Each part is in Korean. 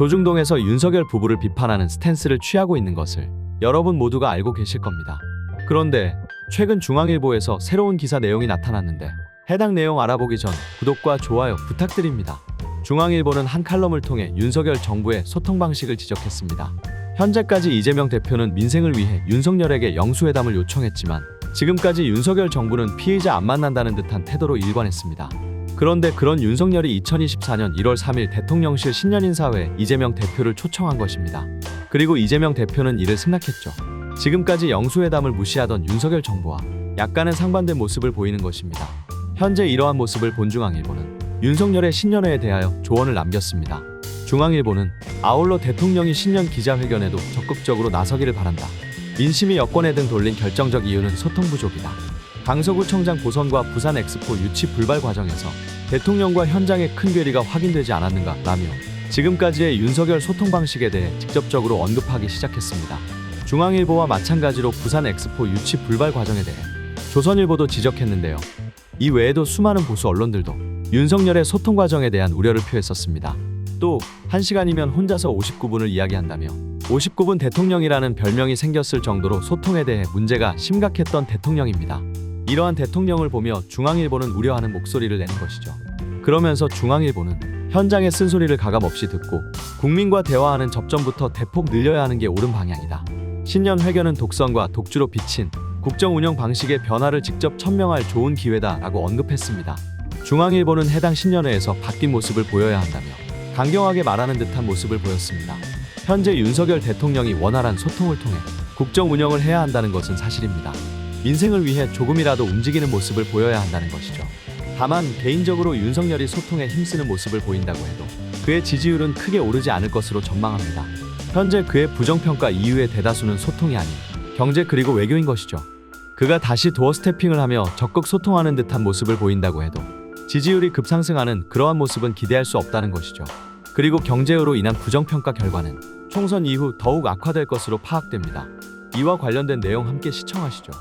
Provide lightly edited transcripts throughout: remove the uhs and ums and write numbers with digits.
조중동에서 윤석열 부부를 비판하는 스탠스를 취하고 있는 것을 여러분 모두가 알고 계실 겁니다. 그런데 최근 중앙일보에서 새로운 기사 내용이 나타났는데 해당 내용 알아보기 전 구독과 좋아요 부탁드립니다. 중앙일보는 한 칼럼을 통해 윤석열 정부의 소통 방식을 지적했습니다. 현재까지 이재명 대표는 민생을 위해 윤석열에게 영수회담을 요청했지만 지금까지 윤석열 정부는 피의자 안 만난다는 듯한 태도로 일관했습니다. 그런데 그런 윤석열이 2024년 1월 3일 대통령실 신년인사회에 이재명 대표를 초청한 것입니다. 그리고 이재명 대표는 이를 승낙했죠. 지금까지 영수회담을 무시하던 윤석열 정부와 약간은 상반된 모습을 보이는 것입니다. 현재 이러한 모습을 본 중앙일보는 윤석열의 신년회에 대하여 조언을 남겼습니다. 중앙일보는 아울러 대통령이 신년 기자회견에도 적극적으로 나서기를 바란다. 민심이 여권에 등 돌린 결정적 이유는 소통 부족이다. 강서구청장 보선과 부산 엑스포 유치 불발 과정에서 대통령과 현장의 큰 괴리가 확인되지 않았는가 라며 지금까지의 윤석열 소통 방식에 대해 직접적으로 언급하기 시작했습니다. 중앙일보와 마찬가지로 부산 엑스포 유치 불발 과정에 대해 조선일보도 지적했는데요. 이 외에도 수많은 보수 언론들도 윤석열의 소통 과정에 대한 우려를 표했었습니다. 또 1시간이면 혼자서 59분을 이야기한다며 59분 대통령이라는 별명이 생겼을 정도로 소통에 대해 문제가 심각했던 대통령입니다. 이러한 대통령을 보며 중앙일보는 우려하는 목소리를 내는 것이죠. 그러면서 중앙일보는 현장의 쓴소리를 가감없이 듣고 국민과 대화하는 접점부터 대폭 늘려야 하는 게 옳은 방향이다. 신년 회견은 독선과 독주로 비친 국정 운영 방식의 변화를 직접 천명할 좋은 기회다라고 언급했습니다. 중앙일보는 해당 신년회에서 바뀐 모습을 보여야 한다며 강경하게 말하는 듯한 모습을 보였습니다. 현재 윤석열 대통령이 원활한 소통을 통해 국정 운영을 해야 한다는 것은 사실입니다. 민생을 위해 조금이라도 움직이는 모습을 보여야 한다는 것이죠. 다만 개인적으로 윤석열이 소통에 힘쓰는 모습을 보인다고 해도 그의 지지율은 크게 오르지 않을 것으로 전망합니다. 현재 그의 부정평가 이유의 대다수는 소통이 아닌 경제 그리고 외교인 것이죠. 그가 다시 도어 스태핑을 하며 적극 소통하는 듯한 모습을 보인다고 해도 지지율이 급상승하는 그러한 모습은 기대할 수 없다는 것이죠. 그리고 경제로 인한 부정평가 결과는 총선 이후 더욱 악화될 것으로 파악됩니다. 이와 관련된 내용 함께 시청하시죠.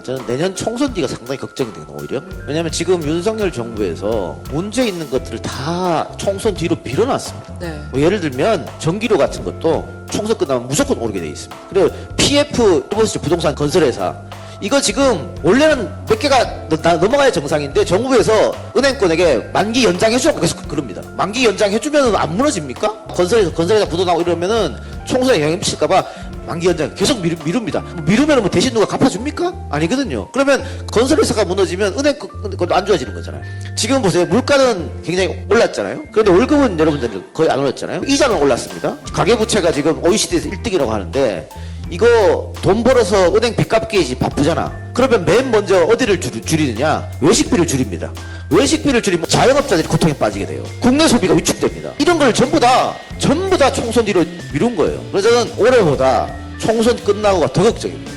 저는 내년 총선 뒤가 상당히 걱정이 되거든요, 오히려. 왜냐하면 지금 윤석열 정부에서 문제 있는 것들을 다 총선 뒤로 밀어놨습니다. 네. 뭐 예를 들면 전기료 같은 것도 총선 끝나면 무조건 오르게 돼 있습니다. 그리고 PF 부동산 건설회사 이거 지금 원래는 몇 개가 넘어가야 정상인데 정부에서 은행권에게 만기 연장해주라고 계속 그럽니다. 만기 연장해주면 안 무너집니까? 건설회사 부도 나고 이러면은 총선에 영향 미칠까봐 만기 연장 계속 미룹니다. 미루면 뭐 대신 누가 갚아줍니까? 아니거든요. 그러면 건설회사가 무너지면 은행권도 안 좋아지는 거잖아요. 지금 보세요. 물가는 굉장히 올랐잖아요. 그런데 월급은 여러분들 거의 안 올랐잖아요. 이자는 올랐습니다. 가계부채가 지금 OECD에서 1등이라고 하는데 이거 돈 벌어서 은행 빚 갚기지 바쁘잖아. 그러면 맨 먼저 어디를 줄이느냐? 외식비를 줄입니다. 외식비를 줄이면 자영업자들이 고통에 빠지게 돼요. 국내 소비가 위축됩니다. 이런 걸 전부 다 총선 뒤로 미룬 거예요. 그래서 저는 올해보다 총선 끝나고가 더 걱정입니다.